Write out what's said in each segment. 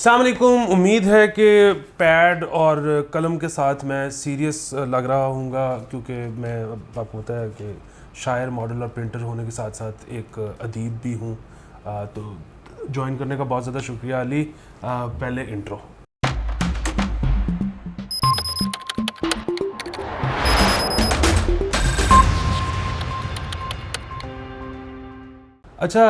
अस्सलाम वालेकुम। उम्मीद है कि पैड और कलम के साथ मैं सीरियस लग रहा हूँगा, क्योंकि मैं आपको पता है कि शायर, मॉडल और पेंटर होने के साथ साथ एक अदीब भी हूँ। तो ज्वाइन करने का बहुत ज़्यादा शुक्रिया अली। पहले इंट्रो। अच्छा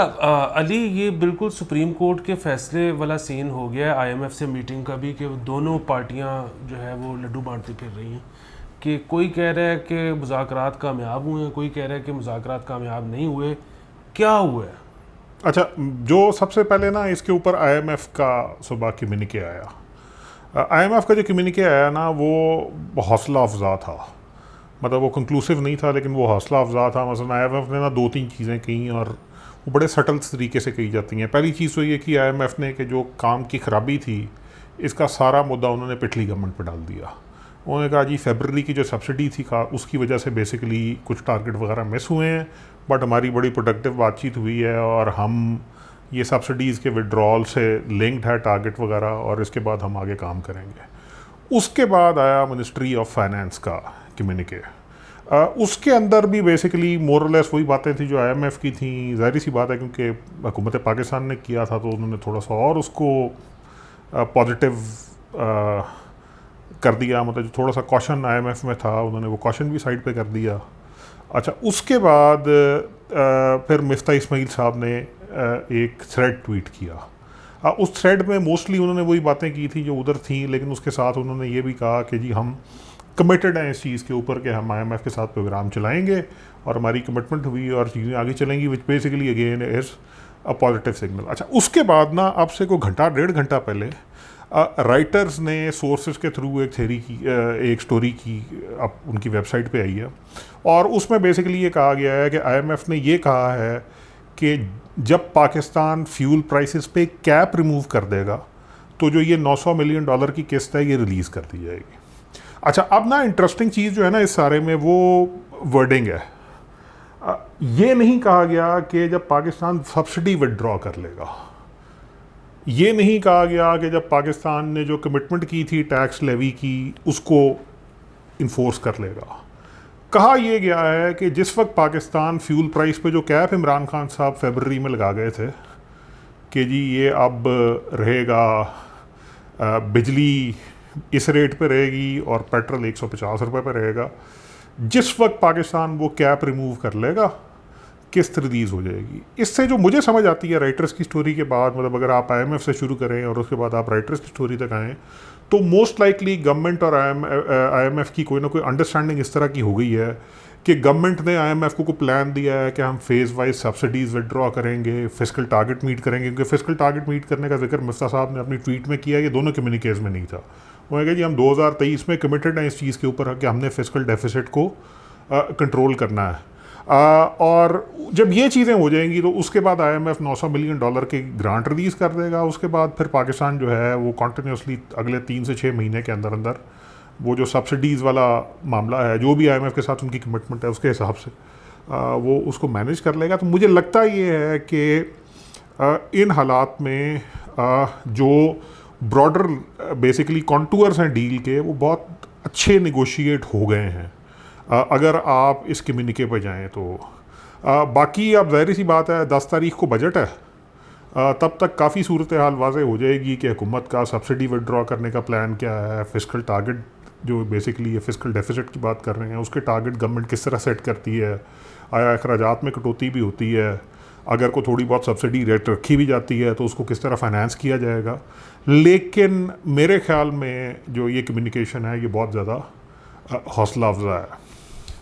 अली, ये बिल्कुल सुप्रीम कोर्ट के फैसले वाला सीन हो गया है आईएमएफ से मीटिंग का भी, कि दोनों पार्टियां जो है वो लड्डू बांटती फिर रही हैं। कि कोई कह रहा है कि मुज़ाकरात कामयाब हुए हैं, कोई कह रहा है कि मुज़ाकरात कामयाब नहीं हुए। क्या हुआ है? अच्छा, जो सबसे पहले ना इसके ऊपर आईएमएफ का सुबह कम्युनिके आया। आईएमएफ का जो कम्युनिके आया ना वो हौसला अफजा था। मतलब वो कंक्लूसिव नहीं था, लेकिन वो हौसला अफजा था। मसलन आईएमएफ ने ना दो तीन चीज़ें कही और वो बड़े सटल तरीके से कही जाती हैं। पहली चीज़ तो ये कि आईएमएफ ने कि जो काम की ख़राबी थी इसका सारा मुद्दा उन्होंने पिछली गवर्नमेंट पर डाल दिया। उन्होंने कहा जी फरवरी की जो सब्सिडी थी उसकी वजह से बेसिकली कुछ टारगेट वगैरह मिस हुए हैं, बट हमारी बड़ी प्रोडक्टिव बातचीत हुई है और हम ये सब्सिडीज़ के विड्रॉल से लिंक्ड है टारगेट वगैरह, और इसके बाद हम आगे काम करेंगे। उसके बाद आया मिनिस्ट्री ऑफ फाइनेंस का कम्युनिके। उसके अंदर भी बेसिकली मोरलेस वही बातें थी जो आईएमएफ की थी। ज़ाहिर सी बात है क्योंकि हुकूमत पाकिस्तान ने किया था तो उन्होंने थोड़ा सा और उसको पॉजिटिव कर दिया। मतलब जो थोड़ा सा कॉशन आईएमएफ में था उन्होंने वो कॉशन भी साइड पे कर दिया। अच्छा, उसके बाद फिर मिफ्ता इस्माइल साहब ने एक थ्रेड ट्वीट किया। उस थ्रेड में मोस्टली उन्होंने वही बातें की थी जो उधर थी, लेकिन उसके साथ उन्होंने ये भी कहा कि जी हम कमिटेड हैं इस चीज़ के ऊपर कि हम आईएमएफ के साथ प्रोग्राम चलाएंगे और हमारी कमिटमेंट हुई और चीज़ें आगे चलेंगी, which basically again is a positive signal. अच्छा, उसके बाद ना अब से कोई घंटा डेढ़ घंटा पहले राइटर्स ने सोर्सेज के थ्रू एक थ्योरी की, एक स्टोरी की, अब उनकी वेबसाइट पे आई है, और उसमें बेसिकली ये कहा गया है कि आईएमएफ ने ये कहा है कि जब पाकिस्तान फ्यूल प्राइसेस पे कैप रिमूव कर देगा तो जो ये $900 मिलियन की किस्त है ये रिलीज़ कर दी जाएगी। अच्छा, अब ना इंटरेस्टिंग चीज़ जो है ना इस सारे में वो वर्डिंग है। ये नहीं कहा गया कि जब पाकिस्तान सब्सिडी विड्रॉ कर लेगा, ये नहीं कहा गया कि जब पाकिस्तान ने जो कमिटमेंट की थी टैक्स लेवी की उसको इन्फोर्स कर लेगा। कहा यह गया है कि जिस वक्त पाकिस्तान फ्यूल प्राइस पे जो कैप इमरान खान साहब फरवरी में लगा गए थे कि जी ये अब रहेगा, बिजली इस रेट पे रहेगी और पेट्रोल 150 रुपये पे रहेगा, जिस वक्त पाकिस्तान वो कैप रिमूव कर लेगा किस्त रिलीज़ हो जाएगी। इससे जो मुझे समझ आती है राइटर्स की स्टोरी के बाद, मतलब अगर आप आईएमएफ से शुरू करें और उसके बाद आप राइटर्स की स्टोरी तक आएँ, तो मोस्ट लाइकली गवर्नमेंट और आईएमएफ की कोई ना कोई अंडरस्टैंडिंग इस तरह की हो गई है कि गवर्नमेंट ने आईएमएफ को प्लान दिया है कि हम फेज़ वाइज सब्सिडीज़ विड्रॉ करेंगे, फिस्कल टारगेट मीट करेंगे। क्योंकि फिस्कल टारगेट मीट करने का जिक्र मिफ्ता साहब ने अपनी ट्वीट में किया, ये दोनों कम्युनिकेज में नहीं था। वो कहा जी हम 2023 में कमिटेड हैं इस चीज़ के ऊपर कि हमने फिस्कल डेफिसिट को कंट्रोल करना है। और जब ये चीज़ें हो जाएंगी तो उसके बाद आईएमएफ $900 मिलियन की ग्रांट रिलीज़ कर देगा। उसके बाद फिर पाकिस्तान जो है वो कॉन्टीन्यूसली अगले 3 से 6 महीने के अंदर अंदर वो जो सब्सिडीज़ वाला मामला है, जो भी आईएमएफ के साथ उनकी कमिटमेंट है उसके हिसाब से वो उसको मैनेज कर लेगा। तो मुझे लगता ये है कि इन हालात में जो ब्रॉडर बेसिकली कॉन्टूअर्स हैं डील के, वो बहुत अच्छे निगोशिएट हो गए हैं अगर आप इस कम्युनिके पर जाएं तो। बाकी अब ज़ाहिर सी बात है 10 तारीख को बजट है, तब तक काफ़ी सूरत हाल वाज़े हो जाएगी कि हुकूमत का सब्सिडी विड्रॉ करने का प्लान क्या है, फिस्कल टारगेट जो बेसिकली ये फिस्कल डेफिसिट की बात कर रहे हैं उसके टारगेट गवर्नमेंट किस तरह सेट करती है, आया अखराजात में कटौती भी होती है, अगर को थोड़ी बहुत सब्सिडी रेट रखी भी जाती है तो उसको किस तरह फाइनेंस किया जाएगा। लेकिन मेरे ख्याल में जो ये कम्युनिकेशन है ये बहुत ज़्यादा हौसला अफजा है।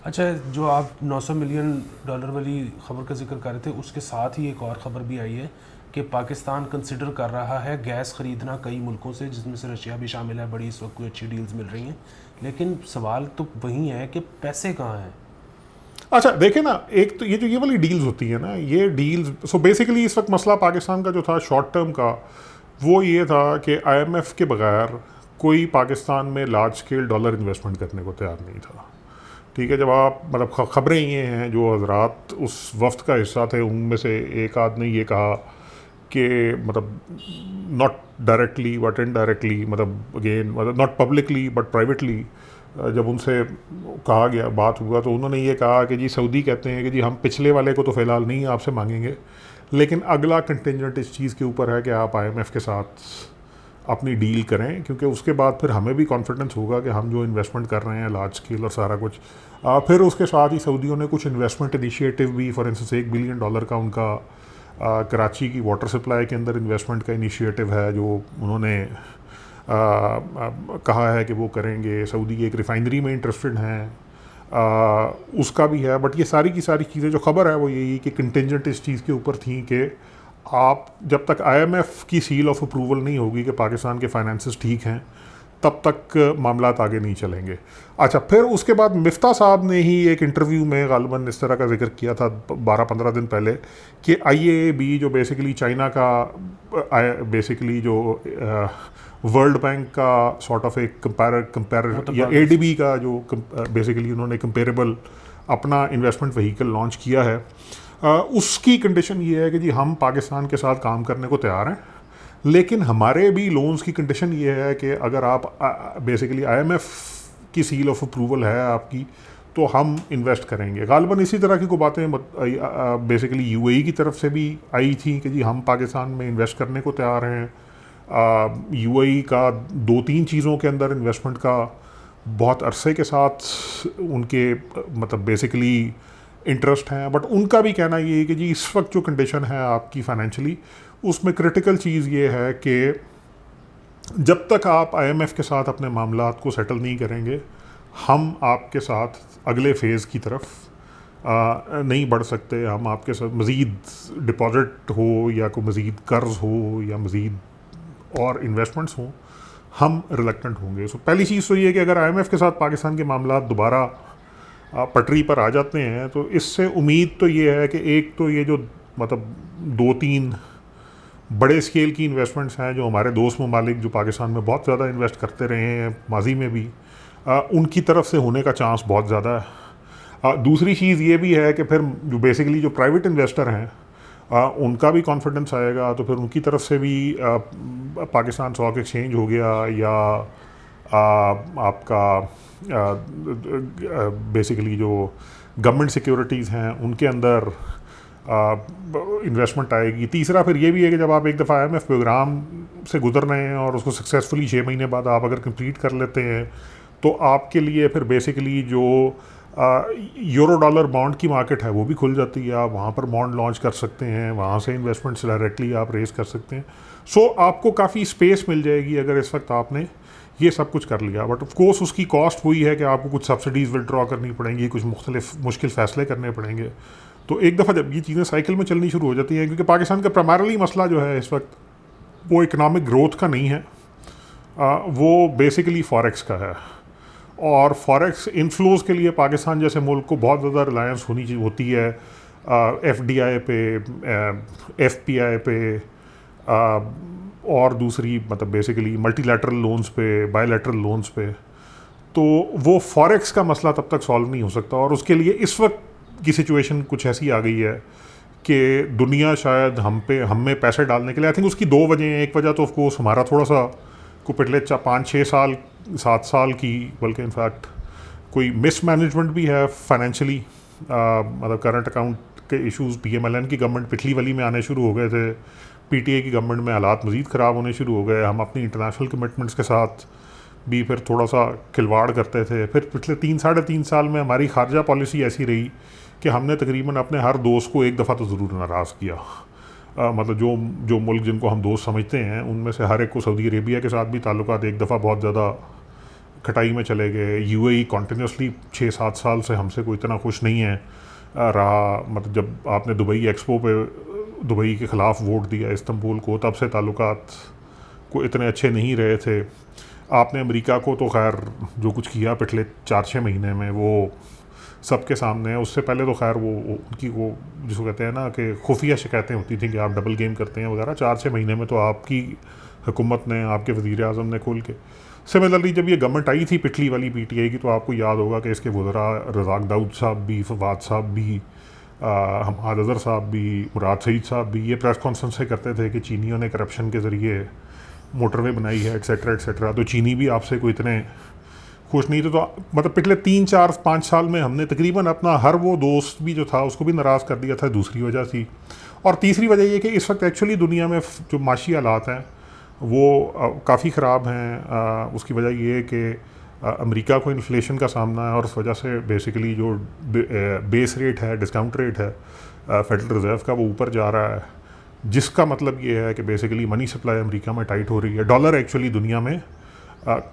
अच्छा, जो आप $900 मिलियन वाली ख़बर का जिक्र कर रहे थे, उसके साथ ही एक और ख़बर भी आई है कि पाकिस्तान कंसिडर कर रहा है गैस ख़रीदना कई मुल्कों से, जिसमें से रशिया भी शामिल है। बड़ी इस वक्त कोई अच्छी डील्स मिल रही हैं, लेकिन सवाल तो वही है कि पैसे कहाँ हैं। अच्छा देखें ना, एक तो ये वाली डील्स होती है ना, ये डील्स सो बेसिकली इस वक्त मसला पाकिस्तान का जो था शॉर्ट टर्म का वो ये था कि आईएमएफ के बगैर कोई पाकिस्तान में लार्ज स्केल डॉलर इन्वेस्टमेंट करने को तैयार नहीं था। ठीक है, जब आप मतलब खबरें ये हैं, जो हजरात उस वफ्त का हिस्सा थे उनमें से एक आदमी ने ये कहा कि मतलब नॉट डायरेक्टली बट इनडायरेक्टली, मतलब अगेन मतलब नॉट पब्लिकली बट प्राइवेटली जब उनसे कहा गया, बात हुआ, तो उन्होंने ये कहा कि जी सऊदी कहते हैं कि जी हम पिछले वाले को तो फ़िलहाल नहीं आपसे मांगेंगे, लेकिन अगला कंटिजेंट इस चीज़ के ऊपर है कि आप IMF के साथ अपनी डील करें, क्योंकि उसके बाद फिर हमें भी कॉन्फिडेंस होगा कि हम जो इन्वेस्टमेंट कर रहे हैं लार्ज स्केल और सारा कुछ। फिर उसके साथ ही सऊदियों ने कुछ इन्वेस्टमेंट इनिशिएटिव भी, फॉर इंस्टेंस $1 बिलियन का उनका कराची की वाटर सप्लाई के अंदर इन्वेस्टमेंट का इनिशिएटिव है जो उन्होंने कहा है कि वो करेंगे। सऊदी एक रिफाइनरी में इंटरेस्टेड हैं, उसका भी है। बट ये सारी की सारी चीज़ें जो खबर है वो यही कि कंटिजेंट इस चीज़ के ऊपर थी कि आप जब तक IMF की सील ऑफ अप्रूवल नहीं होगी कि पाकिस्तान के फाइनेंसेस ठीक हैं, तब तक मामलात आगे नहीं चलेंगे। अच्छा, फिर उसके बाद मिफ्ता साहब ने ही एक इंटरव्यू में गालिबन इस तरह का जिक्र किया था 12-15 दिन पहले कि IAB जो बेसिकली चाइना का बेसिकली जो वर्ल्ड बैंक का सॉर्ट ऑफ एक कंपेयर या ADB का जो बेसिकली उन्होंने कंपेरेबल अपना इन्वेस्टमेंट व्हीकल लॉन्च किया है, उसकी कंडीशन ये है कि जी हम पाकिस्तान के साथ काम करने को तैयार हैं, लेकिन हमारे भी लोन्स की कंडीशन ये है कि अगर आप बेसिकली IMF की सील ऑफ अप्रूवल है आपकी, तो हम इन्वेस्ट करेंगे। गालिबन इसी तरह की को बातें बेसिकली UAE की तरफ से भी आई थी कि जी हम पाकिस्तान में इन्वेस्ट करने को तैयार हैं। UAE का 2-3 चीज़ों के अंदर इन्वेस्टमेंट का बहुत अरसे के साथ उनके मतलब बेसिकली इंटरेस्ट हैं, बट उनका भी कहना ये है कि जी इस वक्त जो कंडीशन है आपकी फाइनेंशियली, उसमें क्रिटिकल चीज़ ये है कि जब तक आप IMF के साथ अपने मामलात को सेटल नहीं करेंगे, हम आपके साथ अगले फ़ेज़ की तरफ नहीं बढ़ सकते। हम आपके साथ मज़ीद डिपॉज़िट हो या कोई मज़ीद कर्ज़ हो या मज़ीद और इन्वेस्टमेंट्स हों, हम रिलक्टेंट होंगे। सो पहली चीज़ तो ये है कि अगर IMF के साथ पाकिस्तान के मामलात दोबारा पटरी पर आ जाते हैं, तो इससे उम्मीद तो ये है कि एक तो ये जो मतलब 2-3 बड़े स्केल की इन्वेस्टमेंट्स हैं जो हमारे दोस्त ममालिक जो पाकिस्तान में बहुत ज़्यादा इन्वेस्ट करते रहे हैं माजी में भी, उनकी तरफ से होने का चांस बहुत ज़्यादा है। दूसरी चीज़ ये भी है कि फिर जो बेसिकली जो प्राइवेट इन्वेस्टर हैं उनका भी कॉन्फिडेंस आएगा, तो फिर उनकी तरफ से भी पाकिस्तान स्टॉक एक्सचेंज हो गया या आपका बेसिकली जो गवर्नमेंट सिक्योरिटीज़ हैं उनके अंदर इन्वेस्टमेंट आएगी। तीसरा फिर ये भी है कि जब आप एक दफ़ा IMF प्रोग्राम से गुजर रहे हैं और उसको सक्सेसफुली 6 महीने बाद आप अगर कंप्लीट कर लेते हैं, तो आपके लिए फिर बेसिकली जो यूरो डॉलर बॉन्ड की मार्केट है वो भी खुल जाती है। आप वहाँ पर बॉन्ड लॉन्च कर सकते हैं, वहाँ से इन्वेस्टमेंट्स डायरेक्टली आप रेस कर सकते हैं। सो आपको काफ़ी स्पेस मिल जाएगी अगर इस वक्त आपने ये सब कुछ कर लिया। बट ऑफ कोर्स उसकी कॉस्ट हुई है कि आपको कुछ सब्सिडीज़ विड्रॉ करनी पड़ेंगी, कुछ मुश्किल फ़ैसले करने पड़ेंगे। तो एक दफ़ा जब ये चीज़ें साइकिल में चलनी शुरू हो जाती हैं, क्योंकि पाकिस्तान का प्राइमरली मसला जो है इस वक्त वो इकनॉमिक ग्रोथ का नहीं है, वो बेसिकली फॉरेक्स का है। और फॉरेक्स इनफ्लोज़ के लिए पाकिस्तान जैसे मुल्क को बहुत ज़्यादा रिलायंस होती है FDI पे, FPI पे, और दूसरी मतलब बेसिकली मल्टीलैटरल लोन्स पे, बायलैटरल लोन्स पे। तो वो फॉरेक्स का मसला तब तक सॉल्व नहीं हो सकता, और उसके लिए इस वक्त की सिचुएशन कुछ ऐसी आ गई है कि दुनिया शायद हम में पैसे डालने के लिए, आई थिंक उसकी 2 वजह हैं। एक वजह तो ऑफ कोर्स हमारा थोड़ा सा को पिछले 5-6 साल 7 साल की, बल्कि इनफैक्ट कोई मिसमैनेजमेंट भी है फाइनेंशियली। मतलब करंट अकाउंट के इश्यूज़ PMLN की गवर्नमेंट पिछली वाली में आने शुरू हो गए थे, PTA की गवर्नमेंट में हालात मज़ीद ख़राब होने शुरू हो गए। हम अपनी इंटरनेशनल कमिटमेंट्स के साथ भी फिर थोड़ा सा खिलवाड़ करते थे। फिर पिछले 3-3.5 साल में हमारी खारजा पॉलिसी ऐसी रही कि हमने तकरीबन अपने हर दोस्त को एक दफ़ा तो ज़रूर नाराज़ किया। मतलब जो मुल्क जिनको हम दोस्त समझते हैं उनमें से हर एक को सऊदी अरेबिया के साथ भी ताल्लुकात एक दफ़ा बहुत ज़्यादा खटाई में चले गए। UAE कॉन्टीन्यूसली 6-7 साल से हमसे कोई इतना खुश नहीं है रहा। मतलब जब आपने दुबई एक्सपो पे दुबई के ख़िलाफ़ वोट दिया इस्तांबुल को, तब से ताल्लुकात को इतने अच्छे नहीं रहे थे। आपने अमेरिका को तो खैर जो कुछ किया पिछले 4-6 महीने में वो सबके सामने है। उससे पहले तो खैर वो उनकी वो जिसको कहते हैं ना कि खुफिया शिकायतें होती थी कि आप डबल गेम करते हैं वगैरह। 4-6 महीने में तो आपकी हुकूमत ने, आपके वज़ीर आज़म ने खोल के। सिमिलरली जब ये गवर्नमेंट आई थी पिछली वाली PTA की, तो आपको याद होगा कि इसके वज़रा रज़ाक दाऊद साहब भी, फवाद साहब भी, हमाद अज़हर साहब भी, मुराद सईद साहब भी ये प्रेस कॉन्फ्रेंस से करते थे कि चीनियों ने करप्शन के ज़रिए मोटरवे बनाई है एट्सेट्रा एट्सेट्रा, तो चीनी भी आपसे कोई इतने खुश नहीं थे। तो मतलब पिछले 3 4 5 साल में हमने तकरीबन अपना हर वो दोस्त भी जो था उसको भी नाराज़ कर दिया था, दूसरी वजह थी। और तीसरी वजह ये कि इस वक्त एक्चुअली दुनिया में जो माशी हालात हैं वो काफ़ी ख़राब हैं। उसकी वजह ये है कि अमेरिका को इन्फ्लेशन का सामना है और उस वजह से बेसिकली जो बेस रेट है, डिस्काउंट रेट है फेडरल रिज़र्व का, वो ऊपर जा रहा है, जिसका मतलब ये है कि बेसिकली मनी सप्लाई अमेरिका में टाइट हो रही है, डॉलर एक्चुअली दुनिया में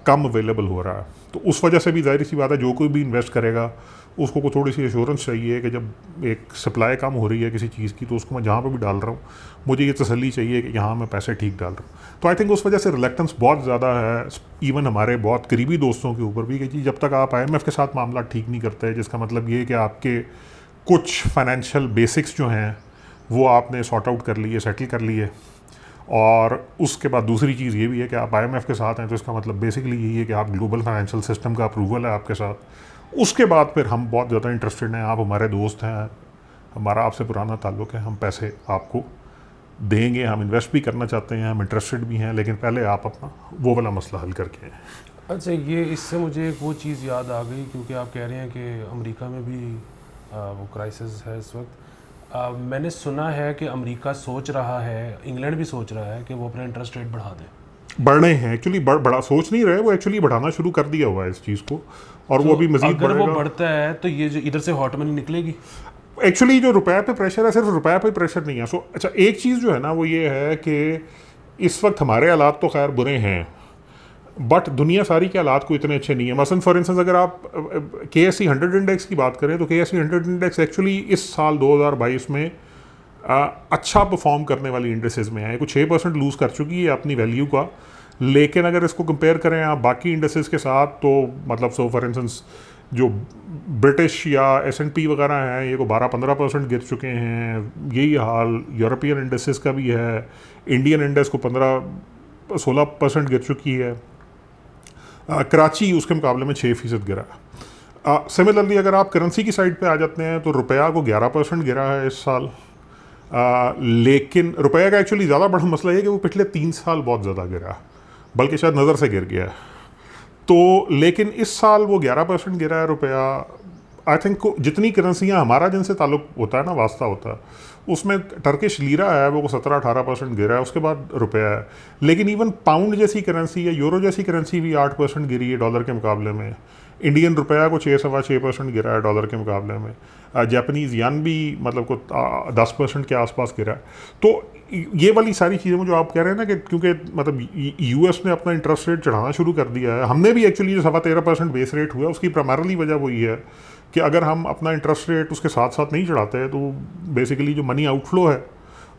कम अवेलेबल हो रहा है। तो उस वजह से भी ज़ाहिर सी बात है जो कोई भी इन्वेस्ट करेगा उसको को थोड़ी सी एश्योरेंस चाहिए कि जब एक सप्लाई कम हो रही है किसी चीज़ की तो उसको मैं जहाँ पर भी डाल रहा हूँ मुझे ये तसल्ली चाहिए कि यहाँ मैं पैसे ठीक डाल रहा हूँ। तो आई थिंक उस वजह से रिलेक्टेंस बहुत ज़्यादा है इवन हमारे बहुत करीबी दोस्तों के ऊपर भी कि जी जब तक आप IMF के साथ मामला ठीक नहीं करते, जिसका मतलब ये है कि आपके कुछ फाइनेंशियल बेसिक्स जो हैं वो आपने सॉर्ट आउट कर लिए, सेटल कर लिए, और उसके बाद दूसरी चीज़ ये भी है कि आप IMF के साथ हैं तो इसका मतलब बेसिकली यही है कि आप ग्लोबल फाइनेंशियल सिस्टम का अप्रूवल है आपके साथ। उसके बाद फिर हम बहुत ज़्यादा इंटरेस्टेड हैं, आप हमारे दोस्त हैं, हमारा आपसे पुराना ताल्लुक़ है, हम पैसे आपको देंगे, हम इन्वेस्ट भी करना चाहते हैं, हम इंटरेस्टेड भी हैं, लेकिन पहले आप अपना वो वाला मसला हल करके आएँ। अच्छा, ये इससे मुझे एक वो चीज़ याद आ गई क्योंकि आप कह रहे हैं कि अमेरिका में भी वो क्राइसिस है इस वक्त। मैंने सुना है कि अमेरिका सोच रहा है, इंग्लैंड भी सोच रहा है कि वो अपना इंटरेस्ट रेट बढ़ा दें। बढ़ रहे हैं एक्चुअली, बड़ा सोच नहीं रहे, वो एक्चुअली बढ़ाना शुरू कर दिया हुआ है इस चीज़ को, और तो वो अभी मज़ीद अगर बढ़ेगा। वो बढ़ता है तो ये जो इधर से हॉट मनी निकलेगी। एक्चुअली जो रुपए पे प्रेशर है सिर्फ रुपए पे प्रेशर नहीं है। सो अच्छा, एक चीज़ जो है ना वो ये है कि इस वक्त हमारे हालात तो खैर बुरे हैं, बट दुनिया सारी के हालात को इतने अच्छे नहीं है। मसलन फॉर इंस्टेंस अगर आप KSE 100 इंडेक्स की बात करें तो KSE 100 इंडेक्स एक्चुअली इस साल 2022 में अच्छा परफॉर्म करने वाली इंडेसेस में है, कुछ 6% लूज़ कर चुकी है अपनी वैल्यू का, लेकिन अगर इसको कंपेयर करें आप बाकी इंडेसेस के साथ तो मतलब सो फॉर इंस्टेंस जो ब्रिटिश या S&P वगैरह हैं ये को 12-15% गिर चुके हैं। यही हाल यूरोपियन इंडेसेस का भी है, इंडियन इंडेक्स को 15-16% गिर चुकी है, कराची उसके मुकाबले में 6% गिरा है। सिमिलरली अगर आप करेंसी की साइड पे आ जाते हैं तो रुपया को 11% गिरा है इस साल। लेकिन रुपये का एक्चुअली ज़्यादा बड़ा मसला ये कि वो पिछले 3 साल बहुत ज़्यादा गिरा, बल्कि शायद नज़र से गिर गया है। तो लेकिन इस साल वो 11% गिरा है रुपया। आई थिंक जितनी करेंसियाँ हमारा जिनसे ताल्लुक़ होता है ना, वास्ता होता है, उसमें टर्किश लीरा है वो 17-18% गिरा है, उसके बाद रुपया है। लेकिन इवन पाउंड जैसी करेंसी या यूरो जैसी करेंसी भी 8% गिरी है डॉलर के मुकाबले में। इंडियन रुपया को 6-6.25% गिरा है डॉलर के मुकाबले में। जापानीज़ यान भी मतलब को 10% के आसपास गिरा है। तो ये वाली सारी चीज़ें जो आप कह रहे हैं ना कि क्योंकि मतलब US ने अपना इंटरेस्ट रेट चढ़ाना शुरू कर दिया है, हमने भी एक्चुअली जो 13.25% बेस रेट हुआ उसकी प्राइमरली वजह वही है कि अगर हम अपना इंटरेस्ट रेट उसके साथ साथ नहीं चढ़ाते हैं तो बेसिकली जो मनी आउटफ्लो है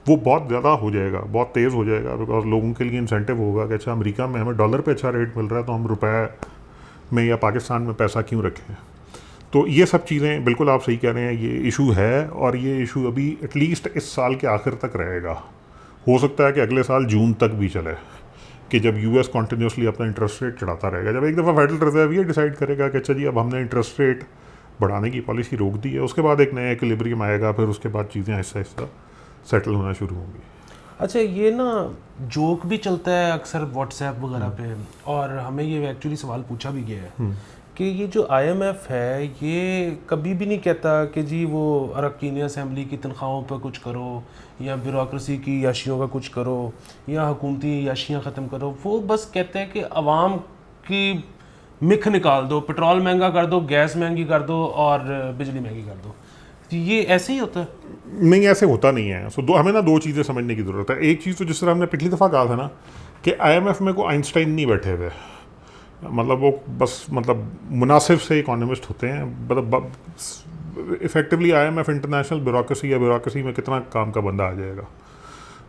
वो बहुत ज़्यादा हो जाएगा, बहुत तेज़ हो जाएगा, बिकॉज लोगों के लिए इंसेंटिव होगा कि अच्छा अमेरिका में हमें डॉलर पे अच्छा रेट मिल रहा है तो हम रुपए में या पाकिस्तान में पैसा क्यों रखें। तो ये सब चीज़ें बिल्कुल आप सही कह रहे हैं, ये इशू है, और ये इशू अभी एटलीस्ट इस साल के आखिर तक रहेगा। हो सकता है कि अगले साल जून तक भी चले कि जब US कॉन्टीन्यूसली अपना इंटरेस्ट रेट चढ़ाता रहेगा। जब एक दफ़ा फेडरल रिजर्व ये डिसाइड करेगा कि अच्छा जी अब हमने इंटरेस्ट रेट बढ़ाने की पॉलिसी रोक दी है, उसके बाद एक नया इक्विलिब्रियम आएगा, फिर उसके बाद चीज़ें आहिस्ता आहिस्ता सेटल होना शुरू होंगी। अच्छा, ये ना जोक भी चलता है अक्सर व्हाट्सएप वगैरह पे, और हमें ये एक्चुअली सवाल पूछा भी गया है कि ये जो IMF है ये कभी भी नहीं कहता कि जी वो अरकान असम्बली की तनख्वाहों पर कुछ करो या ब्यूरोक्रेसी की याशियों का कुछ करो या हुकूमती याशियाँ ख़त्म करो। वो बस कहते हैं कि आवाम की मिख निकाल दो, पेट्रोल महंगा कर दो, गैस महंगी कर दो और बिजली महंगी कर दो। तो ये ऐसे ही होता है? नहीं, ऐसे होता नहीं है। सो हमें ना दो चीज़ें समझने की ज़रूरत है। एक चीज़ तो जिस तरह हमने पिछली दफ़ा कहा था ना कि IMF में कोई आइंस्टाइन नहीं बैठे हुए, मतलब वो बस मतलब मुनासिब से इकोनॉमिस्ट होते हैं। मतलब इफ़ेक्टिवली IMF इंटरनेशनल ब्यूरोक्रेसी या ब्यूरोक्रेसी में कितना काम का बंदा आ जाएगा।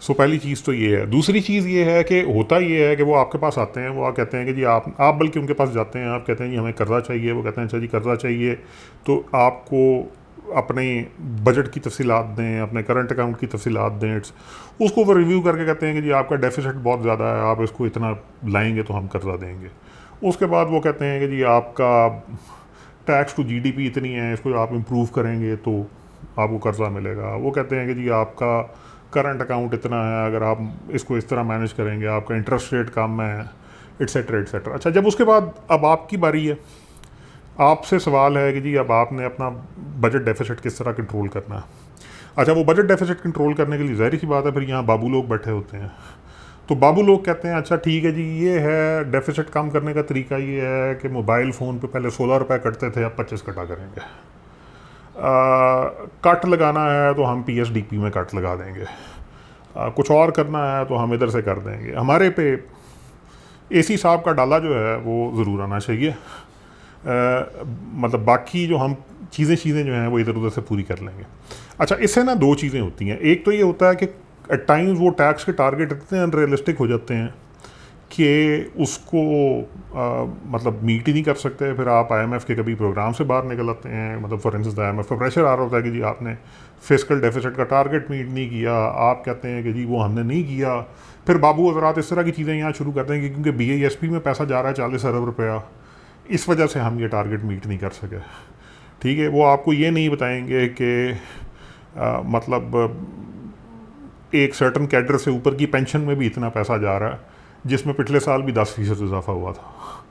सो पहली चीज़ तो ये है। दूसरी चीज़ ये है कि होता ये है कि वो आपके पास आते हैं, वो आप कहते हैं कि जी आप बल्कि उनके पास जाते हैं, आप कहते हैं जी हमें कर्जा चाहिए, वो कहते हैं अच्छा जी कर्जा चाहिए तो आपको अपने बजट की तफसीलात दें, अपने करंट अकाउंट की तफसीलात दें, उसको वो रिव्यू करके कहते हैं कि जी आपका डेफिसिट बहुत ज़्यादा है, आप इसको इतना लाएंगे तो हम कर्जा देंगे। उसके बाद वो कहते हैं कि जी आपका टैक्स टू GDP इतनी है, इसको आप इम्प्रूव करेंगे तो आपको कर्जा मिलेगा। वो कहते हैं कि जी आपका करंट अकाउंट इतना है, अगर आप इसको इस तरह मैनेज करेंगे आपका इंटरेस्ट रेट कम है, एट्सेट्रा एट्सेट्रा। अच्छा, जब उसके बाद अब आपकी बारी है, आपसे सवाल है कि जी अब आपने अपना बजट डेफिसिट किस तरह कंट्रोल करना है। अच्छा, वो बजट डेफिसिट कंट्रोल करने के लिए ज़ाहिर सी बात है फिर यहाँ बाबू लोग बैठे होते हैं। तो बाबू लोग कहते हैं अच्छा ठीक है जी, ये है डेफिसिट कम करने का तरीका, ये है कि मोबाइल फ़ोन पे पहले 16 रुपये कटते थे, अब 25 कटा करेंगे। कट लगाना है तो हम PSDP में कट लगा देंगे, कुछ और करना है तो हम इधर से कर देंगे। हमारे पे AC साहब का डाला जो है वो ज़रूर आना चाहिए, मतलब बाकी जो हम चीज़ें जो हैं वो इधर उधर से पूरी कर लेंगे। अच्छा, इससे ना दो चीज़ें होती हैं। एक तो ये होता है कि एट टाइम्स वो टैक्स के टारगेट इतने अनरियलिस्टिक हो जाते हैं कि उसको मतलब मीट ही नहीं कर सकते। फिर आप IMF के कभी प्रोग्राम से बाहर निकल आते हैं, मतलब फॉर इंस्टेंस IMF का प्रेशर आ रहा होता है कि जी आपने फिस्कल डेफिसिट का टारगेट मीट नहीं किया, आप कहते हैं कि जी वो हमने नहीं किया। फिर बाबू हज़रात इस तरह की चीज़ें यहाँ शुरू करते हैं कि क्योंकि BISP में पैसा जा रहा है 40 अरब रुपया, इस वजह से हम ये टारगेट मीट नहीं कर सके। ठीक है, वो आपको ये नहीं बताएंगे कि मतलब एक सर्टन कैडर से ऊपर की पेंशन में भी इतना पैसा जा रहा है, जिसमें पिछले साल भी 10% इजाफा हुआ था।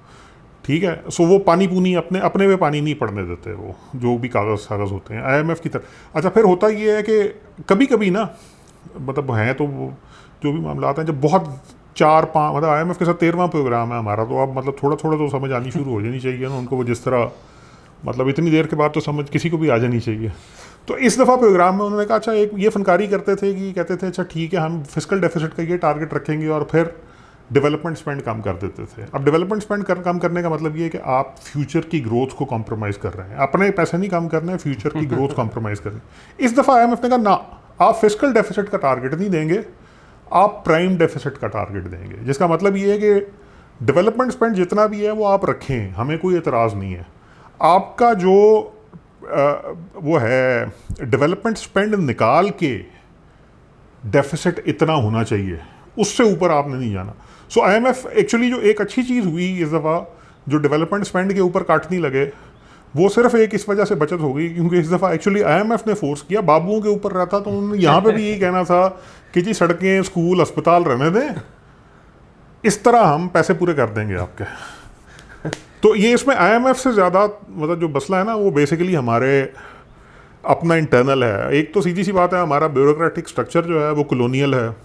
ठीक है, सो वो पानी पूनी अपने में पानी नहीं पड़ने देते, वो जो भी कागज़ होते हैं IMF की तरह। अच्छा, फिर होता ये है कि कभी कभी ना मतलब हैं तो वो जो भी मामला आते हैं, जब बहुत 4-5 मतलब IMF के साथ 13वां प्रोग्राम है हमारा, तो अब मतलब थोड़ा थोड़ा तो समझ आनी शुरू हो जानी चाहिए ना उनको, वो जिस तरह मतलब इतनी देर के बाद तो समझ किसी को भी आ जानी चाहिए। तो इस दफ़ा प्रोग्राम में उन्होंने कहा अच्छा, एक ये फनकारी करते थे कि कहते थे अच्छा ठीक है हम फिस्कल डेफिसिट का ये टारगेट रखेंगे और फिर डेवलपमेंट स्पेंड कम कर देते थे। अब डेवलपमेंट स्पेंड कम करने का मतलब ये है कि आप फ्यूचर की ग्रोथ को कॉम्प्रोमाइज़ कर रहे हैं, अपने पैसे नहीं कम करने हैं, फ्यूचर की ग्रोथ कॉम्प्रोमाइज़ कर रहे हैं। इस दफ़ा IMF ने कहा ना, आप फिस्कल डेफिसिट का टारगेट नहीं देंगे, आप प्राइम डेफिसिट का टारगेट देंगे, जिसका मतलब ये है कि डेवलपमेंट स्पेंड जितना भी है वो आप रखें, हमें कोई एतराज़ नहीं है। आपका जो वो है डेवलपमेंट स्पेंड निकाल के डेफिसिट इतना होना चाहिए, उससे ऊपर आपने नहीं जाना। सो IMF एक्चुअली जो एक अच्छी चीज़ हुई इस दफ़ा, जो डेवलपमेंट स्पेंड के ऊपर काटने लगे, वो सिर्फ एक इस वजह से बचत हो गई क्योंकि इस दफ़ा एक्चुअली IMF ने फोर्स किया। बाबुओं के ऊपर रहता तो उन्होंने यहाँ पे भी यही कहना था कि जी सड़कें, स्कूल, अस्पताल रहने दें, इस तरह हम पैसे पूरे कर देंगे आपके। तो ये इसमें IMF से ज़्यादा मतलब जो मसला है ना, वो बेसिकली हमारे अपना इंटरनल है। एक तो सीधी सी बात है, हमारा ब्यूरोक्रेटिक स्ट्रक्चर जो है वो कॉलोनियल है।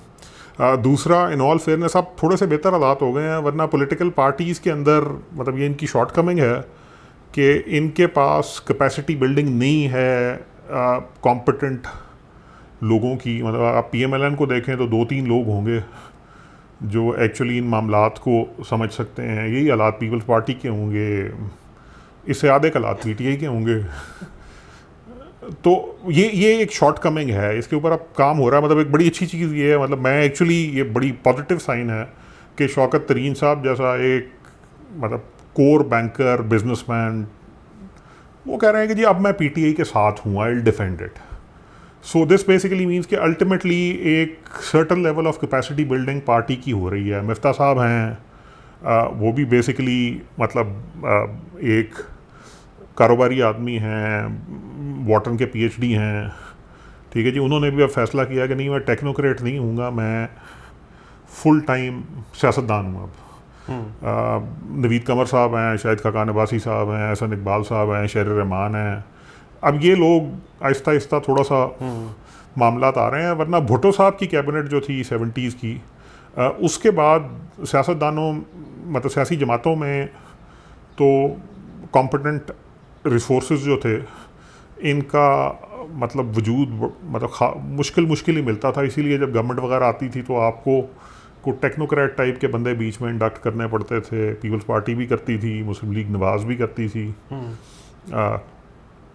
दूसरा, इन ऑल फेयरनेस अब थोड़े से बेहतर हालात हो गए हैं, वरना पॉलिटिकल पार्टीज़ के अंदर मतलब ये इनकी शॉर्ट कमिंग है कि इनके पास कैपेसिटी बिल्डिंग नहीं है कॉम्पिटेंट लोगों की। मतलब आप PMLN को देखें तो 2-3 लोग होंगे जो एक्चुअली इन मामलात को समझ सकते हैं। यही हालात पीपल्स पार्टी के होंगे, इससे आधे हालात PTI के होंगे। तो ये एक शॉर्ट कमिंग है, इसके ऊपर अब काम हो रहा है। मतलब एक बड़ी अच्छी चीज़ ये है, मतलब मैं एक्चुअली ये बड़ी पॉजिटिव साइन है कि शौकत तरीन साहब जैसा एक मतलब कोर बैंकर, बिजनेसमैन, वो कह रहे हैं कि जी अब मैं PTI के साथ हूँ, I will defend it. So this basically means कि अल्टीमेटली एक certain level of capacity building party की हो रही है। मिफ्ता साहब हैं, वो भी बेसिकली मतलब एक कारोबारी आदमी हैं, वॉटन के PhD हैं। ठीक है जी, उन्होंने भी अब फैसला किया कि नहीं, मैं टेक्नोक्रेट नहीं हूँगा, मैं फुल टाइम सियासतदान हूँ। अब नवीद कमर साहब हैं, शाहिद खाकान अब्बासी साहब हैं, एहसन इकबाल साहब हैं, शेर रहमान हैं। अब ये लोग आहिस्ता आहिस्ता थोड़ा सा मामलात आ रहे हैं, वरना भुट्टो साहब की कैबिनेट जो थी 70s की, उसके बाद सियासतदानों मतलब सियासी जमातों में तो कॉम्पिटेंट रिसोर्सेज जो थे इनका मतलब वजूद मतलब मुश्किल ही मिलता था। इसीलिए जब गवर्नमेंट वगैरह आती थी तो आपको को टेक्नोक्रेट टाइप के बंदे बीच में इंडक्ट करने पड़ते थे। पीपल्स पार्टी भी करती थी, मुस्लिम लीग नवाज भी करती थी।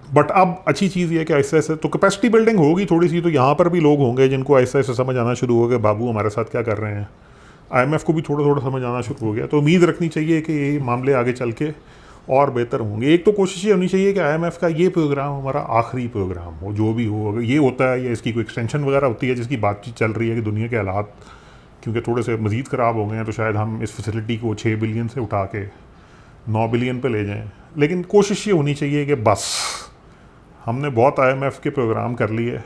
बट अब अच्छी चीज़ ये है कि ऐसे ऐसे तो कैपेसिटी बिल्डिंग होगी थोड़ी सी, तो यहाँ पर भी लोग होंगे जिनको ऐसे ऐसे समझ आना शुरू हो गया बाबू हमारे साथ क्या कर रहे हैं। IMF को भी थोड़ा थोड़ा समझ आना शुरू हो गया, तो उम्मीद रखनी चाहिए कि ये मामले आगे चल के और बेहतर होंगे। एक तो कोशिश ये होनी चाहिए कि IMF का ये प्रोग्राम हमारा आखिरी प्रोग्राम हो, जो भी हो। अगर ये होता है या इसकी कोई एक्सटेंशन वगैरह होती है जिसकी बातचीत चल रही है कि दुनिया के हालात क्योंकि थोड़े से मज़ीद ख़राब हो गए हैं, तो शायद हम इस फैसिलिटी को 6 बिलियन से उठा के 9 बिलियन पे ले जाएं। लेकिन कोशिश ये होनी चाहिए कि बस हमने बहुत IMF के प्रोग्राम कर लिए,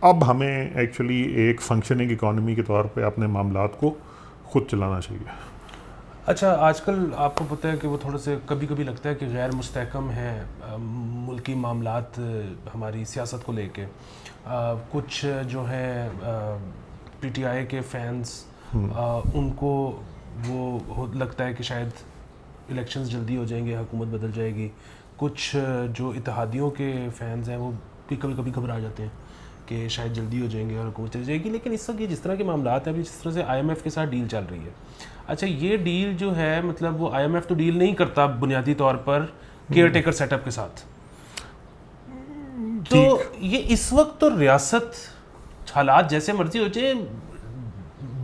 अब हमें एक्चुअली एक फंक्शनिंग इकॉनमी के तौर पे अपने मामलात को खुद चलाना चाहिए। अच्छा, आजकल आपको पता है कि वो थोड़ा से कभी कभी लगता है कि गैर मुस्तहकम है मुल्की मामलात हमारी सियासत को लेके। कुछ जो हैं PTI के फैंस उनको वो लगता है कि शायद इलेक्शंस जल्दी हो जाएंगे, हुकूमत बदल जाएगी। कुछ जो इत्तेहादियों के फैंस हैं वो भी कभी कभी घबरा जाते हैं कि शायद जल्दी हो जाएंगे और हुकूमत चली जाएगी। लेकिन इस वक्त ये जिस तरह के मामलात हैं, अभी जिस तरह से IMF के साथ डील चल रही है, अच्छा ये डील जो है मतलब वो IMF तो डील नहीं करता बुनियादी तौर पर केयर टेकर सेटअप के साथ, तो ये इस वक्त तो रियासत हालात जैसे मर्जी हो जाए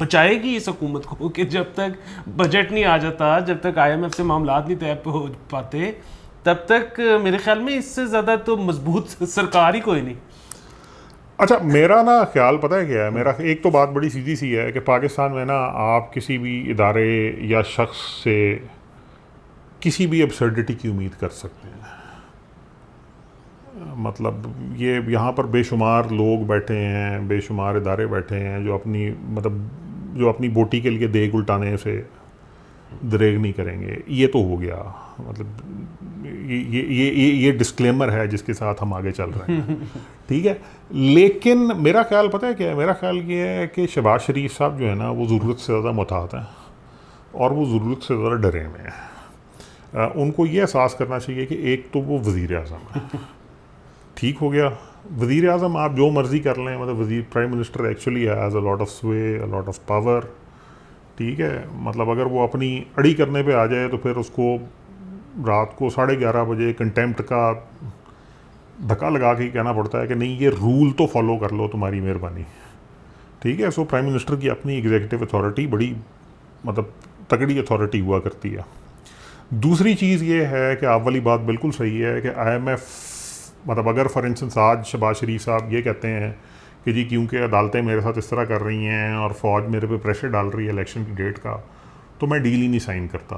बचाएगी इस हुकूमत को कि जब तक बजट नहीं आ जाता, जब तक IMF से मामलात नहीं तय हो पाते, तब तक मेरे ख्याल में इससे ज़्यादा तो मजबूत सरकार ही कोई नहीं। अच्छा, मेरा ना ख्याल पता है क्या है, मेरा एक तो बात बड़ी सीधी सी है कि पाकिस्तान में ना आप किसी भी इदारे या शख्स से किसी भी एब्सर्डिटी की उम्मीद कर सकते हैं। मतलब ये यहाँ पर बेशुमार लोग बैठे हैं, बेशुमार इदारे बैठे हैं जो अपनी बोटी के लिए देग उल्टाने से दरेग नहीं करेंगे। ये तो हो गया, मतलब ये डिस्क्लेमर है जिसके साथ हम आगे चल रहे हैं। ठीक है, लेकिन मेरा ख्याल पता है क्या है, मेरा ख्याल ये है कि शहबाज शरीफ साहब जो है ना वो ज़रूरत से ज़्यादा मुताहत हैं और वो ज़रूरत से ज़्यादा डरे हुए हैं। उनको ये एहसास करना चाहिए कि एक तो वो वज़ीर आज़म है, ठीक हो गया। वज़ीर आज़म आप जो मर्ज़ी कर लें, मतलब prime minister actually has a lot of स्वे, अ लॉट ऑफ पावर, ठीक है। मतलब अगर वो अपनी अड़ी करने पे आ जाए तो फिर उसको रात को 11:30 बजे कंटेम्प्ट का धक्का लगा के कहना पड़ता है कि नहीं ये रूल तो फॉलो कर लो, तुम्हारी मेहरबानी, ठीक है। सो प्राइम मिनिस्टर की अपनी एग्जीक्यूटिव अथॉरिटी बड़ी मतलब तगड़ी अथॉरिटी हुआ करती है। दूसरी चीज़ ये है कि आप वाली बात बिल्कुल सही है कि IMF मतलब अगर फॉर इंस्टेंस आज शहबाज शरीफ साहब ये कहते हैं कि जी क्योंकि अदालतें मेरे साथ इस तरह कर रही हैं और फ़ौज मेरे पे प्रेशर डाल रही है इलेक्शन की डेट का, तो मैं डील ही नहीं साइन करता।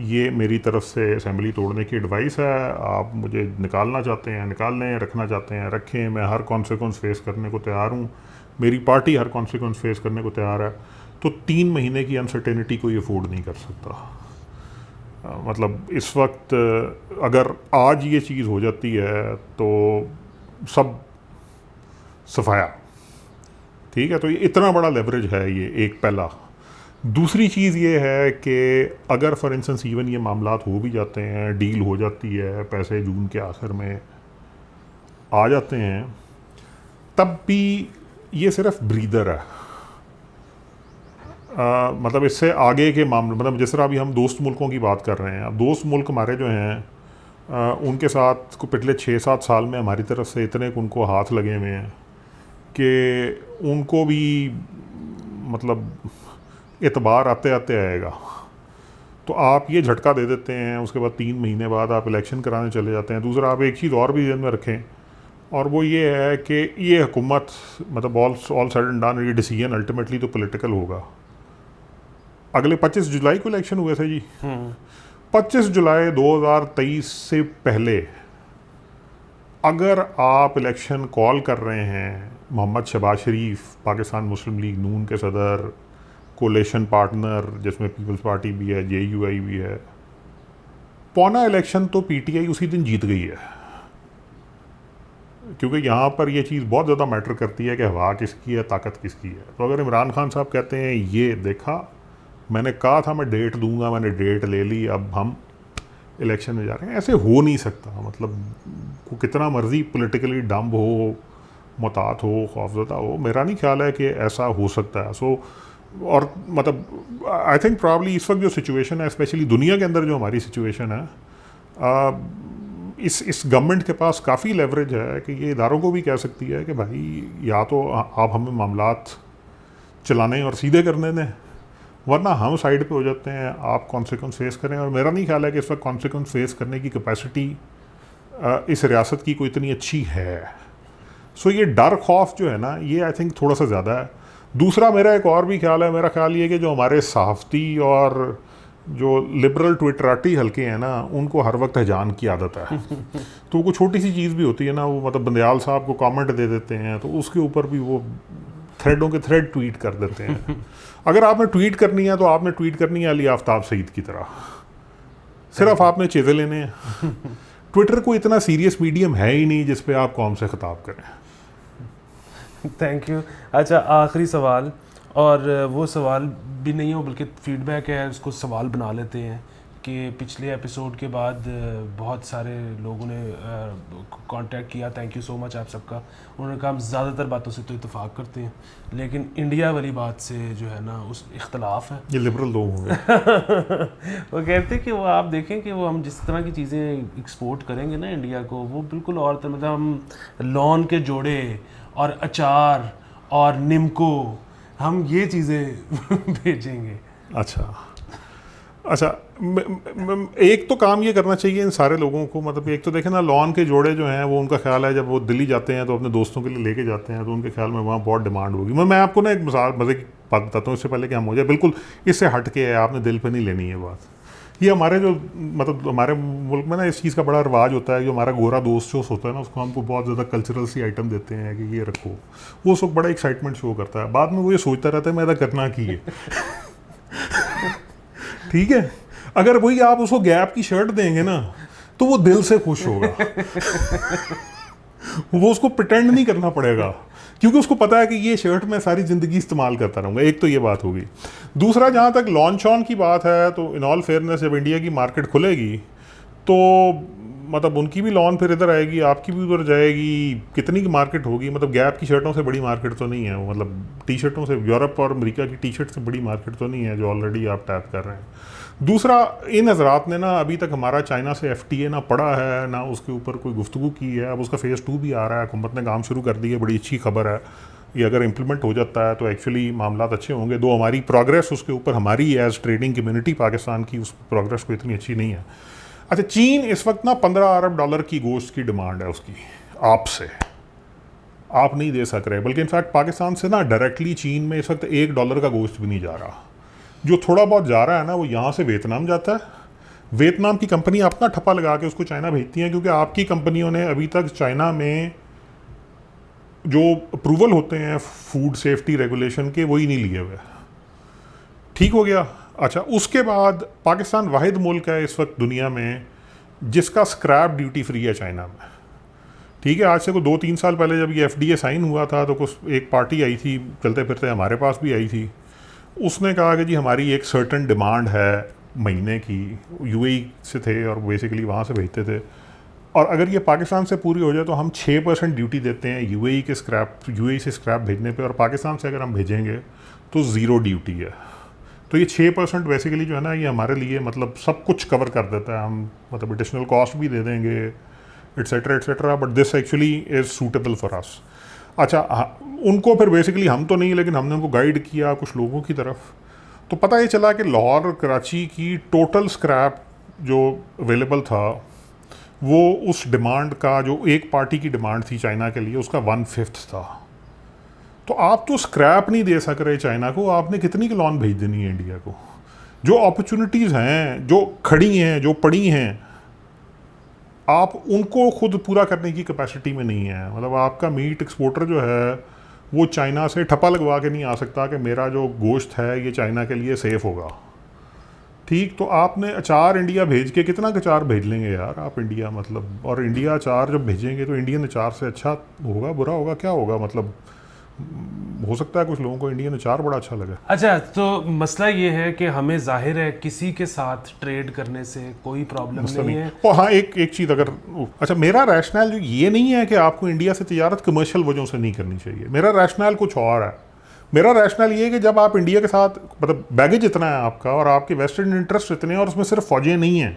ये मेरी तरफ से असेंबली तोड़ने की एडवाइस है। आप मुझे निकालना चाहते हैं निकाल लें, रखना चाहते हैं रखें, मैं हर कॉन्सिक्वेंस फेस करने को तैयार हूँ, मेरी पार्टी हर कॉन्सिक्वेंस फेस करने को तैयार है। तो 3 महीने की अनसर्टेनिटी कोई अफोर्ड नहीं कर सकता। मतलब इस वक्त अगर आज ये चीज़ हो जाती है तो सब सफाया, ठीक है। तो ये इतना बड़ा लेवरेज है, ये एक पहला। दूसरी चीज़ ये है कि अगर फॉर इंस्टेंस इवन ये मामलात हो भी जाते हैं, डील हो जाती है, पैसे जून के आखिर में आ जाते हैं, तब भी ये सिर्फ ब्रीदर है। मतलब इससे आगे के मामले, मतलब जिस तरह अभी हम दोस्त मुल्कों की बात कर रहे हैं, अब दोस्त मुल्क हमारे जो हैं उनके साथ को पिछले 6-7 साल में हमारी तरफ से इतने उनको हाथ लगे हुए हैं कि उनको भी मतलब एतबार आते आते आएगा। तो आप ये झटका दे देते हैं, उसके बाद 3 महीने बाद आप इलेक्शन कराने चले जाते हैं। दूसरा आप एक चीज़ और भी ध्यान में रखें, और वो ये है कि ये हुकूमत मतलब ऑल सड एंड डन, ये डिसीजन अल्टीमेटली तो पॉलिटिकल होगा। अगले 25 जुलाई को इलेक्शन हुए थे जी। 25 जुलाई 2023 से पहले अगर आप इलेक्शन कॉल कर रहे हैं, मोहम्मद शहबाज शरीफ पाकिस्तान मुस्लिम लीग नून के सदर, कोलेशन पार्टनर जिसमें पीपल्स पार्टी भी है, JUI भी है, पौना इलेक्शन तो PTI उसी दिन जीत गई है। क्योंकि यहाँ पर ये चीज़ बहुत ज़्यादा मैटर करती है कि हवा किसकी है, ताकत किसकी है। तो अगर इमरान खान साहब कहते हैं ये देखा मैंने कहा था मैं डेट दूंगा, मैंने डेट ले ली, अब हम इलेक्शन में जा रहे हैं, ऐसे हो नहीं सकता। मतलब को कितना मर्जी पॉलिटिकली डम्ब हो, मुतात हो, खौफज़दा हो, मेरा नहीं ख्याल है कि ऐसा हो सकता है। सो और मतलब आई थिंक प्रॉब्ली इस वक्त जो सिचुएशन है, स्पेशली दुनिया के अंदर जो हमारी सिचुएशन है, इस गवर्नमेंट के पास काफ़ी लेवरेज है कि ये इदारों को भी कह सकती है कि भाई या तो आप हमें मामलात चलाने और सीधे करने दें, वरना हम साइड पे हो जाते हैं, आप कॉन्सिक्वेंस फेस करें। और मेरा नहीं ख्याल है कि इस वक्त कॉन्सिक्वेंस फेस करने की कैपेसिटी इस रियासत की कोई इतनी अच्छी है। सो ये डर खौफ जो है ना, ये आई थिंक थोड़ा सा ज़्यादा है। दूसरा मेरा एक और भी ख्याल है, मेरा ख्याल ये कि जो हमारे सहाफ़ती और जो लिबरल ट्विटराटी हल्के हैं ना, उनको हर वक्त हजान की आदत है। तो वो छोटी सी चीज़ भी होती है ना, वो मतलब बंदयाल साहब को कमेंट दे देते हैं तो उसके ऊपर भी वो थ्रेडों के थ्रेड ट्वीट कर देते हैं। अगर आपने ट्वीट करनी है तो आपने ट्वीट करनी है अली आफ्ताब सईद की तरह, सिर्फ आपने चीज़ें लेने हैं। ट्विटर को इतना सीरियस मीडियम है ही नहीं जिस पे आप कौम से खिताब करें। Thank you. अच्छा, आखिरी सवाल, और वो सवाल भी नहीं हो बल्कि फीडबैक है, उसको सवाल बना लेते हैं कि पिछले एपिसोड के बाद बहुत सारे लोगों ने कांटेक्ट किया, थैंक यू सो मच आप सबका। उन्होंने कहा हम ज़्यादातर बातों से तो इत्तेफाक करते हैं, लेकिन इंडिया वाली बात से जो है ना उस इख्तलाफ है। ये लिबरल लोग होंगे। वो कहते हैं कि वो आप देखें कि वो हम जिस तरह की चीज़ें एक्सपोर्ट करेंगे ना इंडिया को, वो बिल्कुल और तरह, मतलब हम लॉन के जोड़े और अचार और निम्को, हम ये चीज़ें भेजेंगे। अच्छा, एक तो काम ये करना चाहिए इन सारे लोगों को, मतलब एक तो देखें ना, लॉन के जोड़े जो हैं वो उनका ख्याल है जब वो दिल्ली जाते हैं तो अपने दोस्तों के लिए लेके जाते हैं तो उनके ख्याल में वहाँ बहुत डिमांड होगी। मैं आपको ना एक मिसाल मज़े की बात बताता हूँ इससे पहले कि हम हो जाए, बिल्कुल इससे हट के है, आपने दिल पे नहीं लेनी है बात। ये हमारे जो मतलब हमारे मुल्क में ना इस चीज़ का बड़ा रिवाज होता है, जो हमारा गोरा दोस्त जो होता है ना उसको हमको बहुत ज़्यादा कल्चरल सी आइटम देते हैं कि ये रखो, वो उस वक्त बड़ा एक्साइटमेंट शो करता है, बाद में वो ये सोचता रहता है मैं ऐसा करना की है। ठीक है, अगर वही आप उसको गैप की शर्ट देंगे ना तो वो दिल से खुश होगा। वो उसको प्रिटेंड नहीं करना पड़ेगा क्योंकि उसको पता है कि ये शर्ट मैं सारी ज़िंदगी इस्तेमाल करता रहूँगा। एक तो ये बात होगी। दूसरा, जहाँ तक लॉन्च ऑन की बात है तो इन ऑल फेयरनेस जब इंडिया की मार्केट खुलेगी तो मतलब उनकी भी लॉन फिर इधर आएगी, आपकी भी उधर जाएगी, कितनी की मार्केट होगी। मतलब गैप की शर्टों से बड़ी मार्केट तो नहीं है वो, मतलब टी शर्टों से, यूरोप और अमेरिका की टी शर्ट से बड़ी मार्केट तो नहीं है जो ऑलरेडी आप टैप कर रहे हैं। दूसरा, इन हजरात ने ना अभी तक हमारा चाइना से FTA ना पढ़ा है ना उसके ऊपर कोई गुफ्तगू की है। अब उसका फ़ेज़ 2 भी आ रहा है, हुकूमत ने काम शुरू कर दी है, बड़ी अच्छी खबर है। ये अगर इम्प्लीमेंट हो जाता है तो एक्चुअली मामला अच्छे होंगे। दो हमारी प्रोग्रेस उसके ऊपर, हमारी एज ट्रेडिंग कम्युनिटी पाकिस्तान की उस प्रोग्रेस को इतनी अच्छी नहीं है। अच्छा, चीन इस वक्त ना $15 अरब की गोश्त की डिमांड है उसकी आपसे, आप नहीं दे सक रहे, बल्कि इनफैक्ट पाकिस्तान से ना डायरेक्टली चीन में इस वक्त $1 का गोश्त भी नहीं जा रहा। जो थोड़ा बहुत जा रहा है ना वो यहाँ से वियतनाम जाता है। वियतनाम की कंपनी अपना ठप्पा लगा के उसको चाइना भेजती हैं क्योंकि आपकी कंपनियों ने अभी तक चाइना में जो अप्रूवल होते हैं फूड सेफ्टी रेगुलेशन के वही नहीं लिए हुए। ठीक हो गया। अच्छा, उसके बाद पाकिस्तान वाहिद मुल्क है इस वक्त दुनिया में जिसका स्क्रैप ड्यूटी फ्री है चाइना में। ठीक है, आज से को 2-3 साल पहले जब ये FTA साइन हुआ था तो कुछ एक पार्टी आई थी चलते फिरते, हमारे पास भी आई थी। उसने कहा कि जी हमारी एक सर्टन डिमांड है महीने की, UAE से थे और बेसिकली वहाँ से भेजते थे, और अगर ये पाकिस्तान से पूरी हो जाए तो हम 6% ड्यूटी देते हैं UAE से स्क्रैप भेजने पे, और पाकिस्तान से अगर हम भेजेंगे तो 0 ड्यूटी है। तो ये 6% बेसिकली जो है ना ये हमारे लिए मतलब सब कुछ कवर कर देता है। हम मतलब एडिशनल कॉस्ट भी दे देंगे etcetera, but this actually is suitable for us. अच्छा, उनको फिर बेसिकली हम तो नहीं, लेकिन हमने उनको गाइड किया कुछ लोगों की तरफ, तो पता ये चला कि लाहौर और कराची की टोटल स्क्रैप जो अवेलेबल था वो उस डिमांड का, जो एक पार्टी की डिमांड थी चाइना के लिए, उसका 1/5 था। तो आप तो स्क्रैप नहीं दे सक रहे चाइना को, आपने कितनी की लॉन भेज देनी है इंडिया को? जो अपॉर्चुनिटीज़ हैं, जो खड़ी हैं, जो पड़ी हैं, आप उनको खुद पूरा करने की कैपेसिटी में नहीं है। मतलब आपका मीट एक्सपोर्टर जो है वो चाइना से ठप्पा लगवा के नहीं आ सकता कि मेरा जो गोश्त है ये चाइना के लिए सेफ़ होगा। ठीक, तो आपने अचार इंडिया भेज के कितना अचार भेज लेंगे यार आप इंडिया, मतलब, और इंडिया अचार जब भेजेंगे तो इंडियन अचार से अच्छा होगा, बुरा होगा, क्या होगा? मतलब हो सकता है कुछ लोगों को इंडियन अचार बड़ा अच्छा लगे। अच्छा, तो मसला ये है कि हमें जाहिर है किसी के साथ ट्रेड करने से कोई प्रॉब्लम नहीं है। और हाँ, एक चीज़ अगर, अच्छा, मेरा रैशनल जो ये नहीं है कि आपको इंडिया से तिजारत कमर्शियल वजहों से नहीं करनी चाहिए। मेरा रैशनल कुछ और है। मेरा रैशनल ये है कि जब आप इंडिया के साथ, मतलब बैगेज इतना है आपका और आपके वेस्टेड इंटरेस्ट इतने हैं, और उसमें सिर्फ फौजें नहीं हैं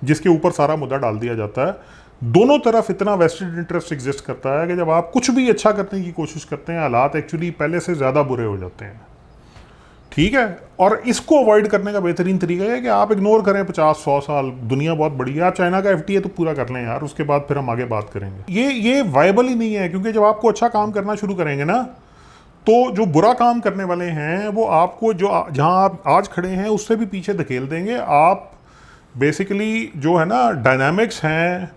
जिसके ऊपर सारा मुद्दा डाल दिया जाता है, दोनों तरफ इतना वेस्टेड इंटरेस्ट एग्जिस्ट करता है कि जब आप कुछ भी अच्छा करने की कोशिश करते हैं हालात एक्चुअली पहले से ज़्यादा बुरे हो जाते हैं। ठीक है, और इसको अवॉइड करने का बेहतरीन तरीका है कि आप इग्नोर करें 50-100 साल, दुनिया बहुत बड़ी है, आप चाइना का FTA तो पूरा कर लें यार, उसके बाद फिर हम आगे बात करेंगे। ये वायबल ही नहीं है, क्योंकि जब आपको अच्छा काम करना शुरू करेंगे ना तो जो बुरा काम करने वाले हैं वो आपको जो जहां आप आज खड़े हैं उससे भी पीछे धकेल देंगे। आप बेसिकली जो है ना डायनामिक्स हैं,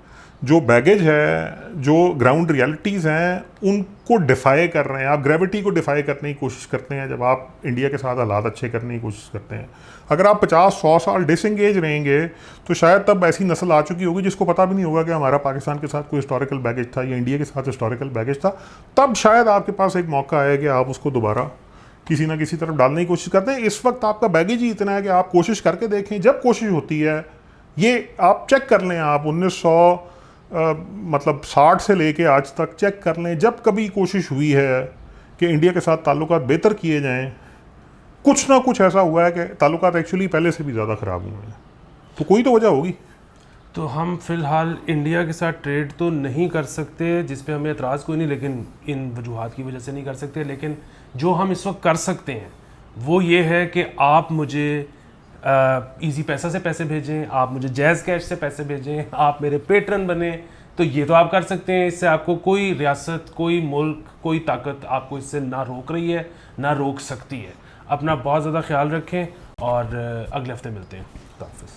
जो बैगेज है, जो ग्राउंड रियलिटीज़ हैं, उनको डिफ़ाई कर रहे हैं। आप ग्रेविटी को डिफ़ाई करने की कोशिश करते हैं जब आप इंडिया के साथ हालात अच्छे करने की कोशिश करते हैं। अगर आप 50-100 साल डिसंगेज रहेंगे तो शायद तब ऐसी नस्ल आ चुकी होगी जिसको पता भी नहीं होगा कि हमारा पाकिस्तान के साथ कोई हिस्टोरिकल बैगेज था या इंडिया के साथ हिस्टोरिकल बैगेज था। तब शायद आपके पास एक मौका आया कि आप उसको दोबारा किसी ना किसी तरफ डालने की कोशिश करते हैं। इस वक्त आपका बैगेज ही इतना है कि आप कोशिश करके देखें। जब कोशिश होती है, ये आप चेक कर लें, आप 1900 60 से लेके आज तक चेक कर लें, जब कभी कोशिश हुई है कि इंडिया के साथ ताल्लुकात बेहतर किए जाएं, कुछ ना कुछ ऐसा हुआ है कि ताल्लुकात एक्चुअली पहले से भी ज़्यादा ख़राब हुए हैं। तो कोई तो वजह होगी। तो हम फ़िलहाल इंडिया के साथ ट्रेड तो नहीं कर सकते, जिस पे हमें एतराज़ कोई नहीं, लेकिन इन वजूहात की वजह से नहीं कर सकते। लेकिन जो हम इस वक्त कर सकते हैं वो ये है कि आप मुझे इजी पैसा से पैसे भेजें, आप मुझे जैज़ कैश से पैसे भेजें, आप मेरे पेट्रन बने। तो ये तो आप कर सकते हैं। इससे आपको कोई रियासत, कोई मुल्क, कोई ताकत आपको इससे ना रोक रही है, ना रोक सकती है। अपना बहुत ज़्यादा ख्याल रखें और अगले हफ्ते मिलते हैं। खुदा हाफिज़।